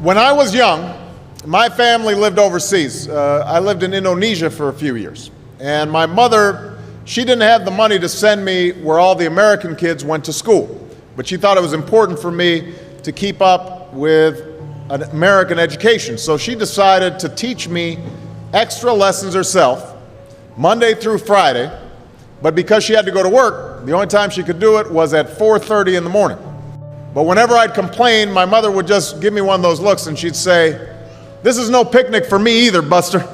When I was young, my family lived overseas. I lived in Indonesia for a few years. And my mother, she didn't have the money to send me where all the American kids went to school. But she thought it was important for me to keep up with an American education. So she decided to teach me extra lessons herself, Monday through Friday. But because she had to go to work, the only time she could do it was at 4:30 in the morning. But whenever I'd complain, my mother would just give me one of those looks and she'd say, "This is no picnic for me either, Buster."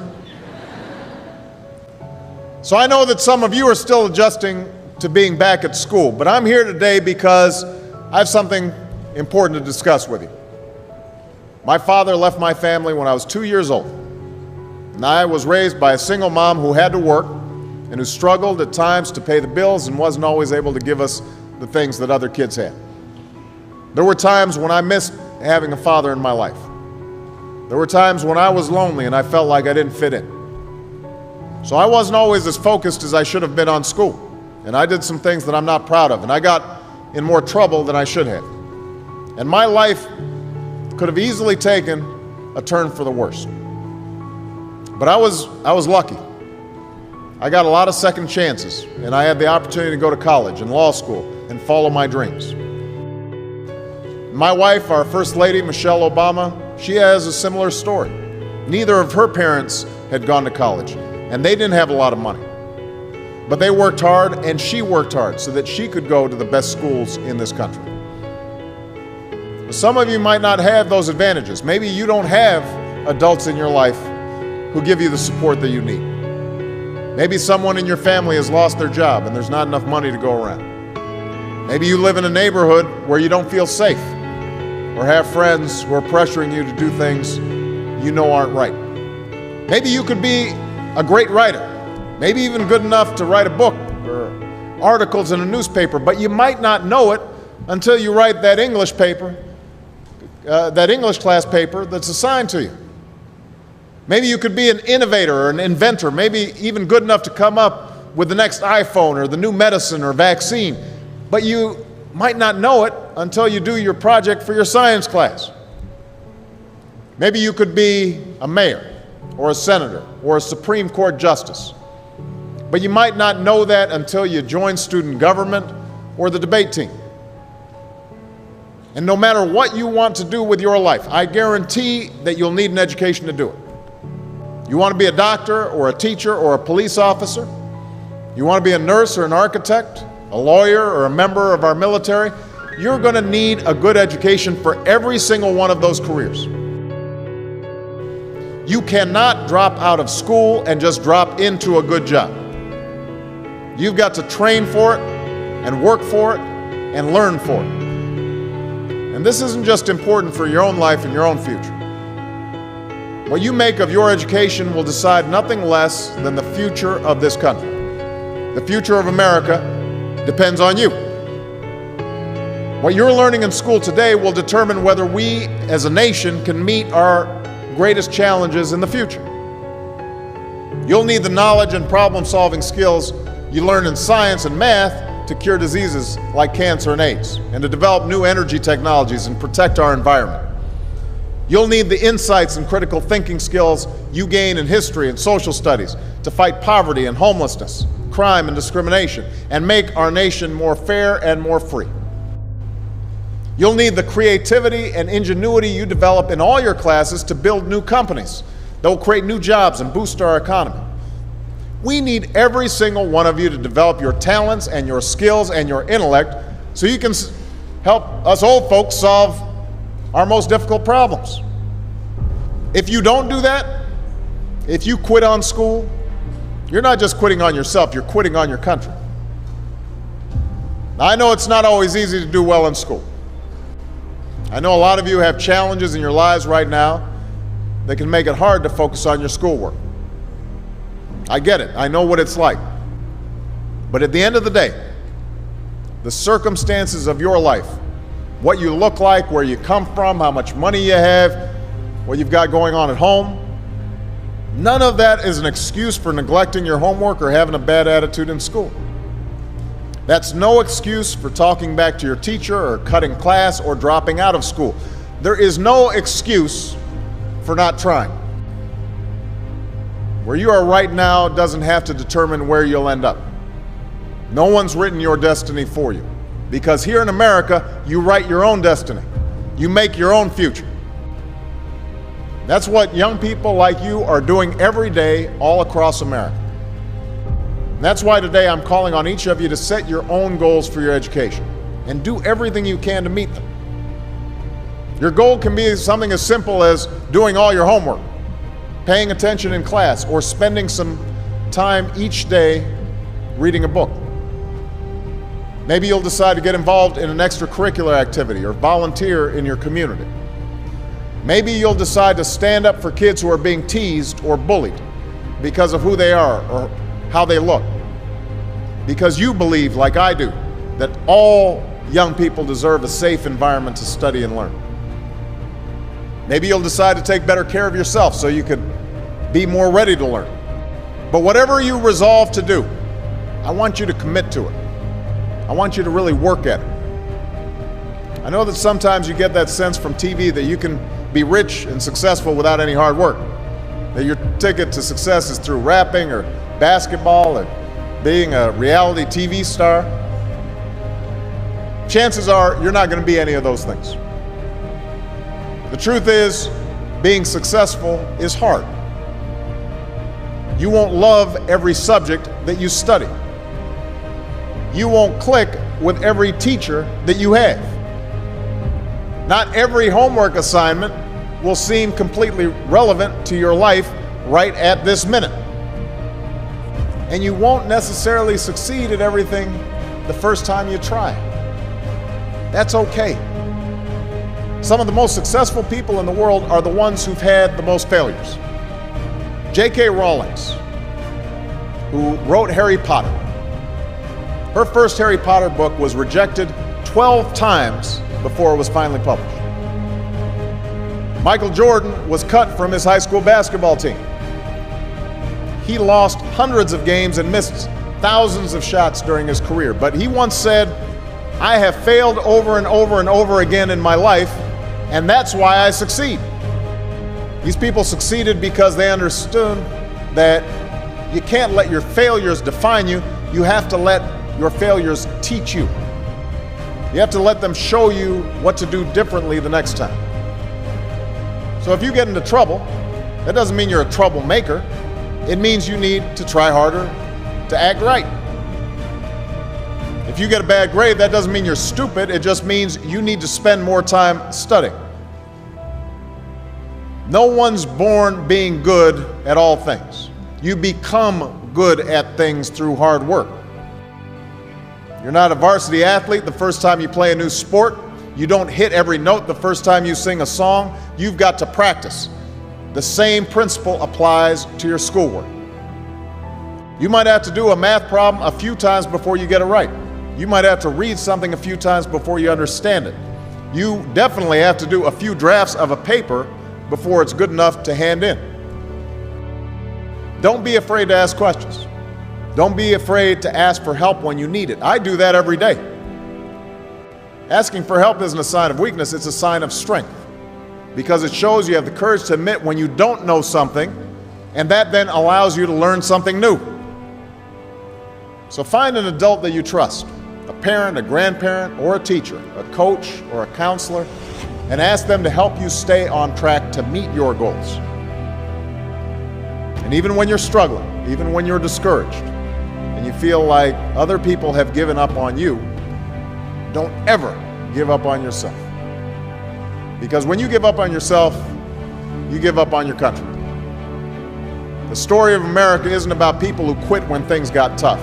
So I know that some of you are still adjusting to being back at school, but I'm here today because I have something important to discuss with you. My father left my family when I was 2 years old, and I was raised by a single mom who had to work and who struggled at times to pay the bills and wasn't always able to give us the things that other kids had. There were times when I missed having a father in my life. There were times when I was lonely and I felt like I didn't fit in. So I wasn't always as focused as I should have been on school. And I did some things that I'm not proud of. And I got in more trouble than I should have. And my life could have easily taken a turn for the worse. But I was lucky. I got a lot of second chances. And I had the opportunity to go to college and law school and follow my dreams. My wife, our First Lady, Michelle Obama, she has a similar story. Neither of her parents had gone to college, and they didn't have a lot of money. But they worked hard, and she worked hard so that she could go to the best schools in this country. Some of you might not have those advantages. Maybe you don't have adults in your life who give you the support that you need. Maybe someone in your family has lost their job, and there's not enough money to go around. Maybe you live in a neighborhood where you don't feel safe, or have friends who are pressuring you to do things you know aren't right. Maybe you could be a great writer, maybe even good enough to write a book or articles in a newspaper, but you might not know it until you write that English paper, that English class paper that's assigned to you. Maybe you could be an innovator or an inventor, maybe even good enough to come up with the next iPhone or the new medicine or vaccine, but you might not know it until you do your project for your science class. Maybe you could be a mayor or a senator or a Supreme Court justice, but you might not know that until you join student government or the debate team. And no matter what you want to do with your life, I guarantee that you'll need an education to do it. You want to be a doctor or a teacher or a police officer? You want to be a nurse or an architect, a lawyer or a member of our military? You're going to need a good education for every single one of those careers. You cannot drop out of school and just drop into a good job. You've got to train for it and work for it and learn for it. And this isn't just important for your own life and your own future. What you make of your education will decide nothing less than the future of this country. The future of America depends on you. What you're learning in school today will determine whether we as a nation can meet our greatest challenges in the future. You'll need the knowledge and problem-solving skills you learn in science and math to cure diseases like cancer and AIDS, and to develop new energy technologies and protect our environment. You'll need the insights and critical thinking skills you gain in history and social studies to fight poverty and homelessness, crime and discrimination, and make our nation more fair and more free. You'll need the creativity and ingenuity you develop in all your classes to build new companies that will create new jobs and boost our economy. We need every single one of you to develop your talents and your skills and your intellect so you can help us old folks solve our most difficult problems. If you don't do that, if you quit on school, you're not just quitting on yourself, you're quitting on your country. Now, I know it's not always easy to do well in school. I know a lot of you have challenges in your lives right now that can make it hard to focus on your schoolwork. I get it. I know what it's like. But at the end of the day, the circumstances of your life, what you look like, where you come from, how much money you have, what you've got going on at home, none of that is an excuse for neglecting your homework or having a bad attitude in school. That's no excuse for talking back to your teacher or cutting class or dropping out of school. There is no excuse for not trying. Where you are right now doesn't have to determine where you'll end up. No one's written your destiny for you. Because here in America, you write your own destiny. You make your own future. That's what young people like you are doing every day all across America. And that's why today I'm calling on each of you to set your own goals for your education and do everything you can to meet them. Your goal can be something as simple as doing all your homework, paying attention in class, or spending some time each day reading a book. Maybe you'll decide to get involved in an extracurricular activity or volunteer in your community. Maybe you'll decide to stand up for kids who are being teased or bullied because of who they are or how they look. Because you believe, like I do, that all young people deserve a safe environment to study and learn. Maybe you'll decide to take better care of yourself so you could be more ready to learn. But whatever you resolve to do, I want you to commit to it. I want you to really work at it. I know that sometimes you get that sense from TV that you can be rich and successful without any hard work. That your ticket to success is through rapping or basketball or being a reality TV star. Chances are you're not going to be any of those things. The truth is, being successful is hard. You won't love every subject that you study. You won't click with every teacher that you have. Not every homework assignment will seem completely relevant to your life right at this minute. And you won't necessarily succeed at everything the first time you try. That's okay. Some of the most successful people in the world are the ones who've had the most failures. J.K. Rowling, who wrote Harry Potter. Her first Harry Potter book was rejected 12 times before it was finally published. Michael Jordan was cut from his high school basketball team. He lost hundreds of games and missed thousands of shots during his career. But he once said, "I have failed over and over and over again in my life, and that's why I succeed." These people succeeded because they understood that you can't let your failures define you. You have to let your failures teach you. You have to let them show you what to do differently the next time. So if you get into trouble, that doesn't mean you're a troublemaker. It means you need to try harder to act right. If you get a bad grade, that doesn't mean you're stupid. It just means you need to spend more time studying. No one's born being good at all things. You become good at things through hard work. You're not a varsity athlete the first time you play a new sport. You don't hit every note the first time you sing a song. You've got to practice. The same principle applies to your schoolwork. You might have to do a math problem a few times before you get it right. You might have to read something a few times before you understand it. You definitely have to do a few drafts of a paper before it's good enough to hand in. Don't be afraid to ask questions. Don't be afraid to ask for help when you need it. I do that every day. Asking for help isn't a sign of weakness, it's a sign of strength. Because it shows you have the courage to admit when you don't know something, and that then allows you to learn something new. So find an adult that you trust, a parent, a grandparent, or a teacher, a coach, or a counselor, and ask them to help you stay on track to meet your goals. And even when you're struggling, even when you're discouraged, and you feel like other people have given up on you, don't ever give up on yourself. Because when you give up on yourself, you give up on your country. The story of America isn't about people who quit when things got tough.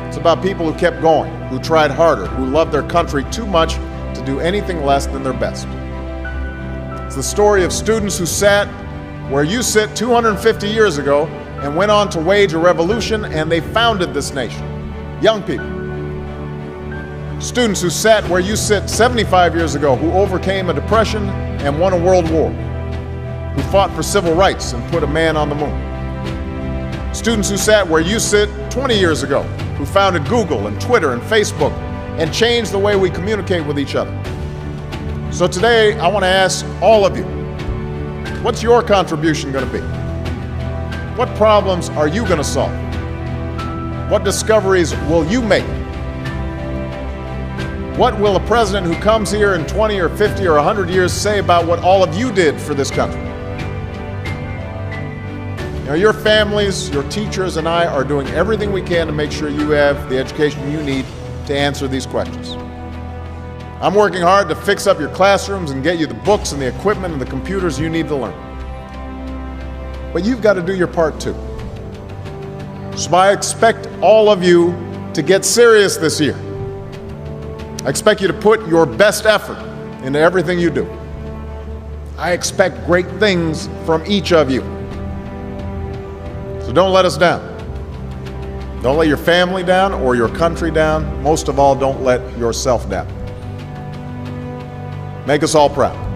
It's about people who kept going, who tried harder, who loved their country too much to do anything less than their best. It's the story of students who sat where you sit 250 years ago and went on to wage a revolution, and they founded this nation. Young people. Students who sat where you sit 75 years ago, who overcame a depression and won a world war, who fought for civil rights and put a man on the moon. Students who sat where you sit 20 years ago, who founded Google and Twitter and Facebook and changed the way we communicate with each other. So today, I want to ask all of you, what's your contribution going to be? What problems are you going to solve? What discoveries will you make? What will a president who comes here in 20 or 50 or 100 years say about what all of you did for this country? You know, your families, your teachers, and I are doing everything we can to make sure you have the education you need to answer these questions. I'm working hard to fix up your classrooms and get you the books and the equipment and the computers you need to learn. But you've got to do your part too. So I expect all of you to get serious this year. I expect you to put your best effort into everything you do. I expect great things from each of you. So don't let us down. Don't let your family down or your country down. Most of all, don't let yourself down. Make us all proud.